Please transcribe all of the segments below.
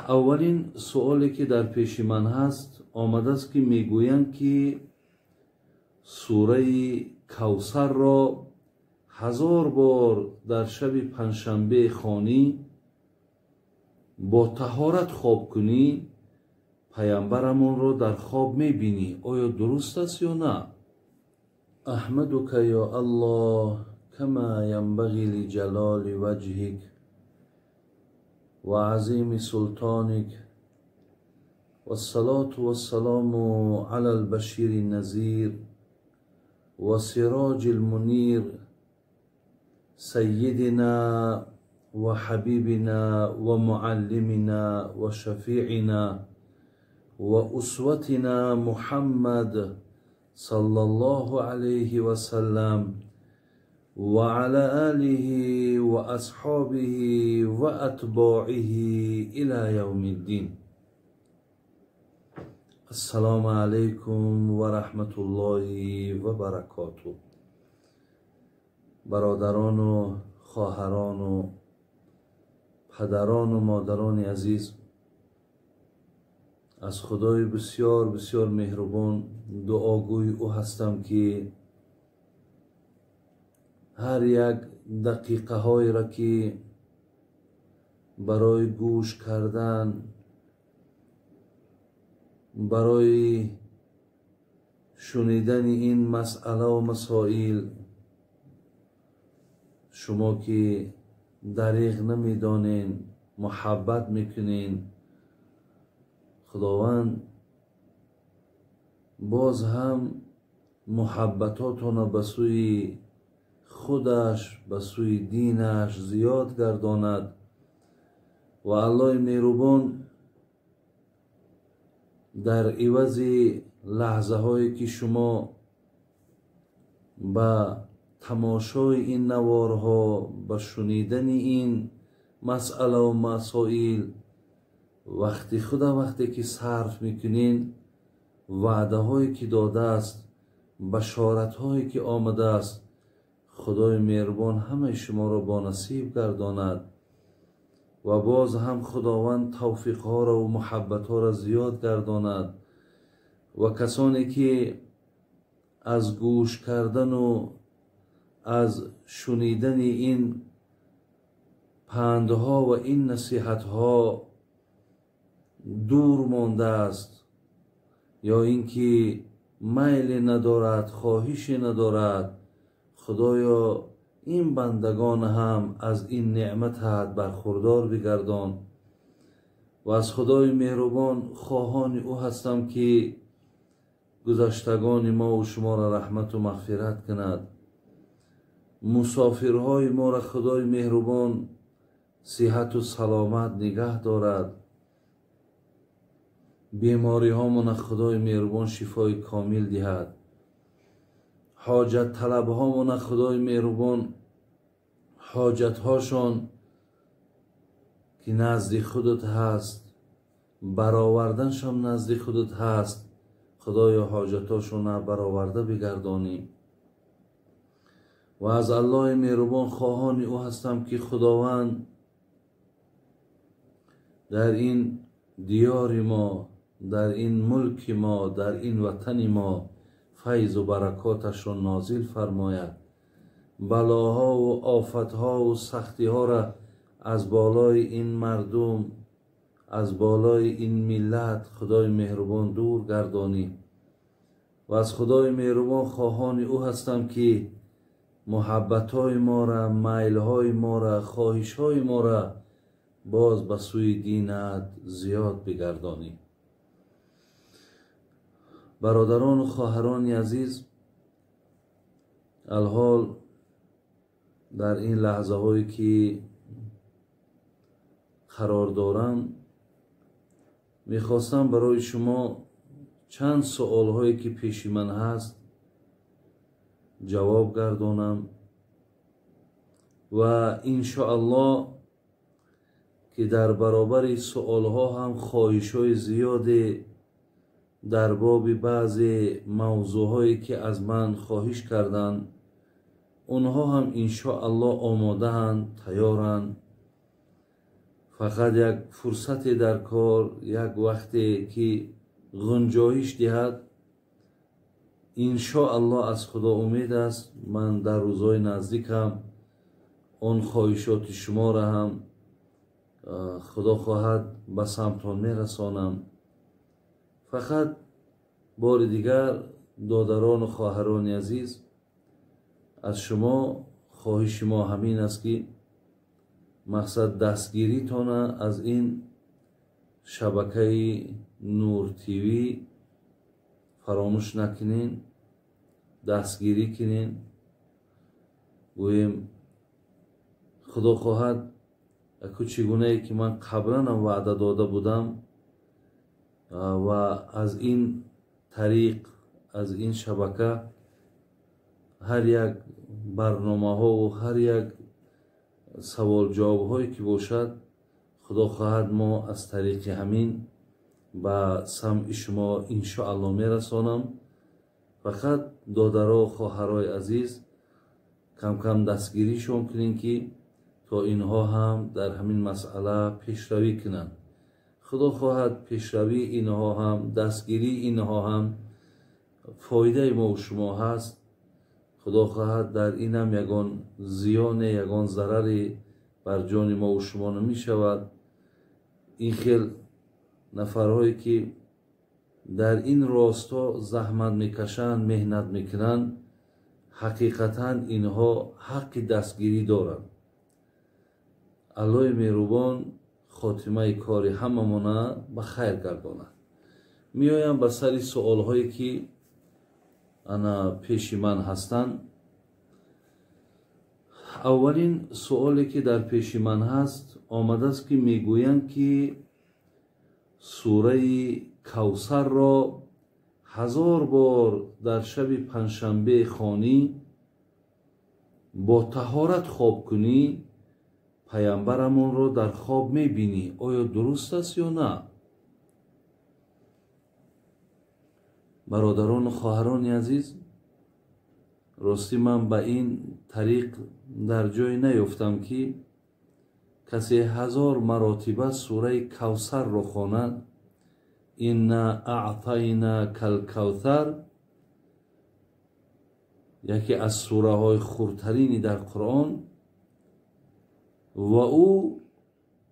اولین سوالی که در پیش من هست آمده است که میگویند که سوره کوثر را 1000 بار در شب پنجشنبه خوانی، با طهارت خواب کنی، پیامبرمون رو در خواب میبینی. آیا درست است یا نه؟ احمدک یا الله کما ینبغی لجلال وجهک و عظیم سلطانک و الصلاة و السلام علی البشیر النذیر و سراج المنیر سیدنا و حبیبنا و معلمنا و شفیعنا و اسوتنا محمد صلی الله علیه و سلم و علی آله و اصحابه و اتباعه الی یوم الدین. السلام علیکم و رحمت الله و برکاته. برادران و خواهران و پدران و مادران عزیز، از خدای بسیار بسیار مهربان دعاگوی او هستم که هر یک دقیقه های را که برای گوش کردن، برای شنیدن این مسئله و مسائل، شما که دریغ نمیدانین، محبت میکنین، خداوند باز هم محبتاتون به سوی خودش، به سوی دینش زیاد گرداند و الله مهربان در عوض لحظه هایی که شما به تماشای این نوارها، به شنیدن این مسئله و مسائل وقتی که صرف میکنین، وعده هایی که داده است، بشارت هایی که آمده است، خدای مهربان همه شما را با نصیب گرداند و باز هم خداوند توفیق ها را و محبت ها را زیاد گرداند و کسانی که از گوش کردن و از شنیدن این پندها و این نصیحت ها دور مانده است یا اینکه میل ندارد، خواهشی ندارد، خدایا این بندگان هم از این نعمتت برخوردار بگردان و از خدای مهربان خواهان او هستم که گذشتگان ما و شما را رحمت و مغفرت کند. مسافرهای ما را خدای مهربان صحت و سلامت نگه دارد. بیماری هامون خدای مهربان شفای کامل دهد. حاجت طلب هامون خدای مهربان حاجت هاشون که نزد خودت هست، برآوردنشان نزد خودت هست، خدایا حاجتاشون برآورده بگردانی. و از الله مهربان خواهان او هستم که خداوند در این دیار ما، در این ملک ما، در این وطن ما فیض و برکاتش را نازل فرماید. بلاها و آفتها و سختیها را از بالای این مردم، از بالای این ملت خدای مهربان دور گردانی. و از خدای مهربان خواهان او هستم که محبتهای ما را، میلهای ما را، خواهشهای ما را باز به سوی دینت زیاد بگردانی. برادران و خواهران عزیز، الحال در این لحظه هایی که قرار دارم میخواستم برای شما چند سوال هایی که پیش من هست جواب گردانم و انشاءالله که در برابر سوال ها هم خواهش های زیاده در باب بعض موضوع هایی که از من خواهش کردند اونها هم انشاءالله آماده‌اند، تیارند. فقط یک فرصتی در کار، یک وقتی که گنجایش دهد، انشاءالله از خدا امید است من در روزهای نزدیکم آن خواهشات شما را هم خدا خواهد به سمتان میرسانم. فقط بار دیگر دادران و خواهران عزیز، از شما خواهش ما همین است که مقصد دستگیری تانه از این شبکه نور تیوی فراموش نکنین، دستگیری کنین. گویم خدا خواهد اکو چگونه ای که من قبلا وعده داده بودم و از این طریق، از این شبکه، هر یک برنامه ها و هر یک سوال جواب هایی که باشد، خدا خواهد ما از طریق همین به سمع شما انشاءالله میرسانم. فقط دادرها و خواهرای عزیز کم کم دستگیریشون کنین که تا اینها هم در همین مسئله پیشروی کنند. خدا خواهد پیشروی اینها هم، دستگیری اینها هم فایده ما و شما هست. خدا خواهد در این هم یگان زیان، یگان ضرری بر جان ما و شما نمی شود. این خیل نفرهایی که در این راستا زحمت میکشند، مهنت میکنند، حقیقتا اینها حق دستگیری دارند. الله مهربان خاتمه کاری هممونه به خیر گرداند. میایم به سر سوال هایی که انا پیش من هستند. اولین سوالی که در پیش من هست آمده است که میگویند که سوره کوثر را 1000 بار در شب پنجشنبه خوانی، با طهارت خواب کنی، پیامبرمون رو در خواب میبینی. آیا درست است یا نه؟ برادران و خواهران عزیز، راستی من به این طریق در جای نیفتم که کسی 1000 مراتبه سوره کوثر رو خواند. اینا اعطیناک الکوثر، یکی از سوره های خردترینی در قرآن، و او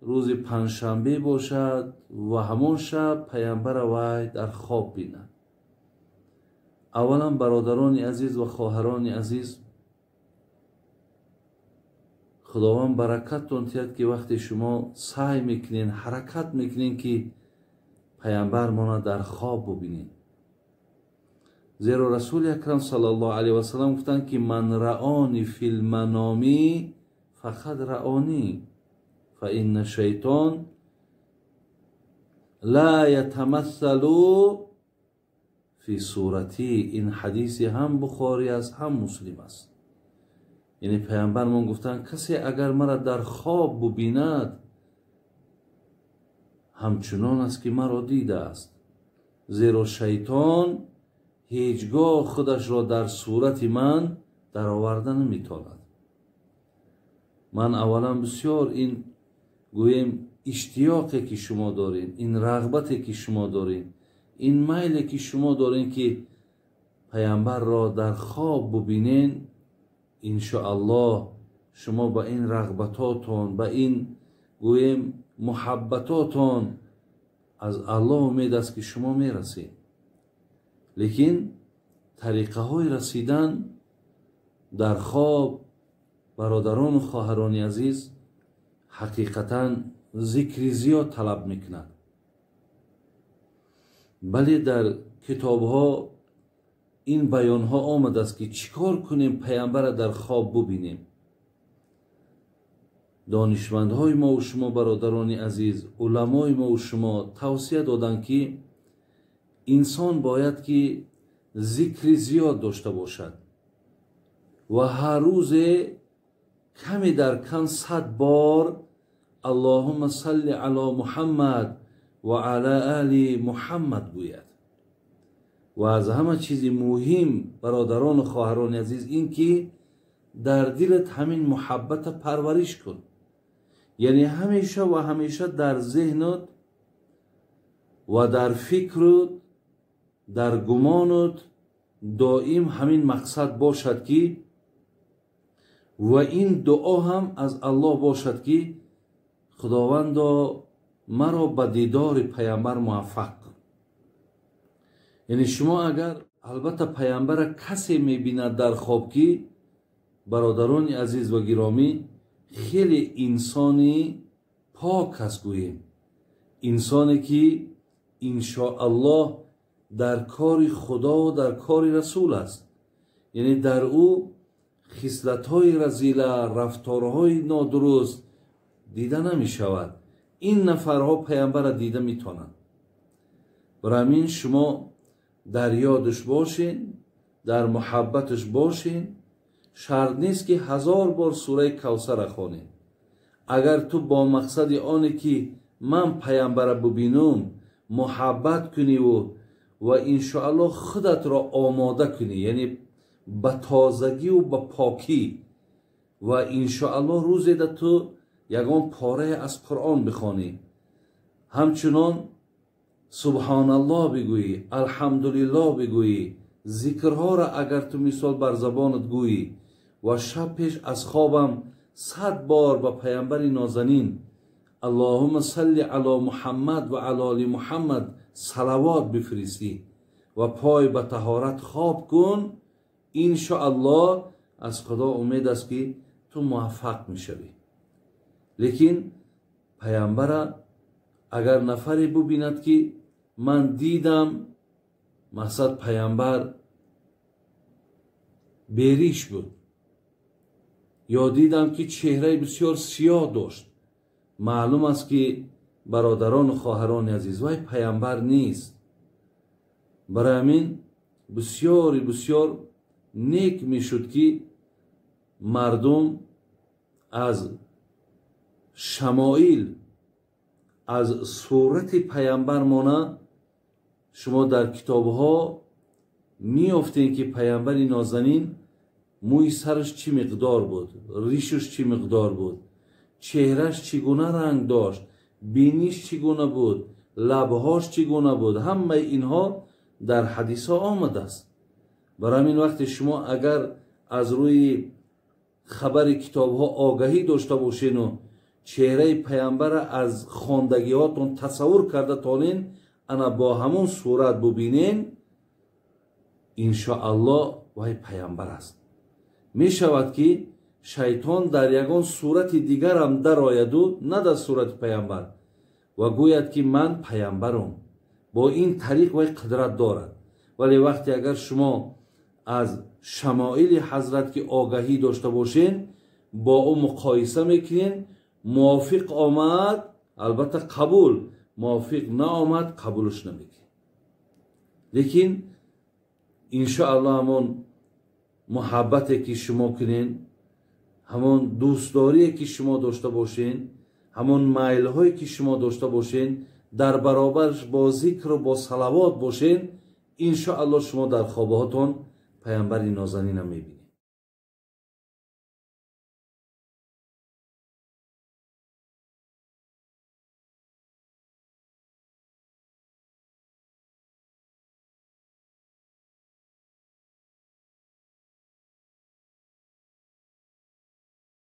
روز پنجشنبه باشد و همان شب پیامبر وی در خواب بیند. اولا برادران عزیز و خواهران عزیز، خداوند برکتتون تید که وقتی شما سعی میکنین، حرکت میکنین که پیامبر ما در خواب ببینین. زیرا رسول اکرم صلی الله علیه و سلم گفتند که من رآنی فی المنام فقد رآنی فإن الشیطان لا یتمثل فی صورتی. این حدیثی هم بخاری است هم مسلم است. یعنی پیامبرمون گفتند کسی اگر مرا در خواب ببیند همچنان است که مرا دیده است. زیرا شیطان هیچگاه خودش را در صورت من در آورده نمیتواند. من اولا بسیار این گویم اشتیاقی که شما دارین، این رغبتی که شما دارین، این میلی که شما دارین که پیامبر را در خواب ببینین، انشاءالله شما با این رغبتاتون، با این گویم محبتاتون از الله امید است که شما میرسید. لیکن طریقه های رسیدن در خواب، برادران و خواهران عزیز، حقیقتا ذکر زیاد طلب میکند. بلی در کتاب ها این بیان ها آمده است که چیکار کنیم پیامبر در خواب ببینیم. دانشمندهای ما و شما برادران عزیز، علمای ما و شما توصیه دادند که انسان باید که ذکر زیاد داشته باشد و هر روز کمی در کم 100 بار اللهم صل علی محمد و علی آل محمد گوید. و از همه چیز مهم برادران و خواهران عزیز این که در دلت همین محبت پرورش کن. یعنی همیشه و همیشه در ذهنت و در فکرت، در گمانت دائم همین مقصد باشد که و این دعا هم از الله باشد که خداوندا مرا به دیدار پیامبر موفق کن. یعنی شما اگر البته پیامبر کسی میبیند در خواب که برادران عزیز و گرامی خیلی انسانی پاک است گوییم، انسانی که انشاءالله در کار خدا و در کار رسول است. یعنی در او خصلت‌های رذیله، رفتارهای نادرست دیده نمی شود. این نفرها پیامبر را دیده می توانند. برای همین شما در یادش باشین، در محبتش باشین. شرط نیست که 1000 بار سوره کوثر خوانید. اگر تو با مقصد آنه که من پیامبر را ببینم محبت کنی و انشاءالله خودت را آماده کنی، یعنی به تازگی و به پاکی، و انشاءالله روزی ده تو یگان پاره از قرآن بخوانی، همچنان سبحان الله بگویی، الحمدلله بگویی، ذکرها را اگر تو مثال بر زبانت گویی و شب پیش از خوابم 100 بار به پیامبر نازنین اللهم صل علی محمد و علی آل محمد صلوات بفرستی و پای به طهارت خواب کن، انشاءالله از خدا امید است که تو موفق میشوی. لیکن پیامبر اگر نفری ببیند که من دیدم مقصد پیامبر بیریش بود یا دیدم که چهره بسیار سیاه داشت، معلوم است که برادران و خواهران عزیز وای پیامبر نیست. برای همین بسیار بسیار نیک میشد که مردم از شمائل، از صورت پیامبر مانه شما در کتابها میافتین که پیامبر نازنین موی سرش چی مقدار بود، ریشش چی مقدار بود، چهرش چگونه رنگ داشت، بینیش چگونه بود، لبهاش چگونه بود، همه اینها در حدیث ها آمده است. برای همین وقت شما اگر از روی خبر کتاب ها آگاهی داشته باشین و چهره پیامبر از خواندگیاتون تصور کرده تانین انا با همون صورت ببینین، انشاءالله وای پیامبر است. می شود که شیطان در یگان صورت دیگر هم در آید و نه در صورت پیامبر و گوید که من پیامبرم، با این طریق وای قدرت دارد. ولی وقتی اگر شما از شمائل حضرت که آگاهی داشته باشین با او مقایسه میکنین، موافق آمد البته قبول، موافق نه آمد قبولش نمیکنین. لیکن انشاءالله همون محبتی که شما کنین، همون دوستداری که شما داشته باشین، همون میل هایی که شما داشته باشین در برابرش با ذکر و با صلوات باشین، انشاءالله شما در خوابهاتون پیامبر نازنین میبینید.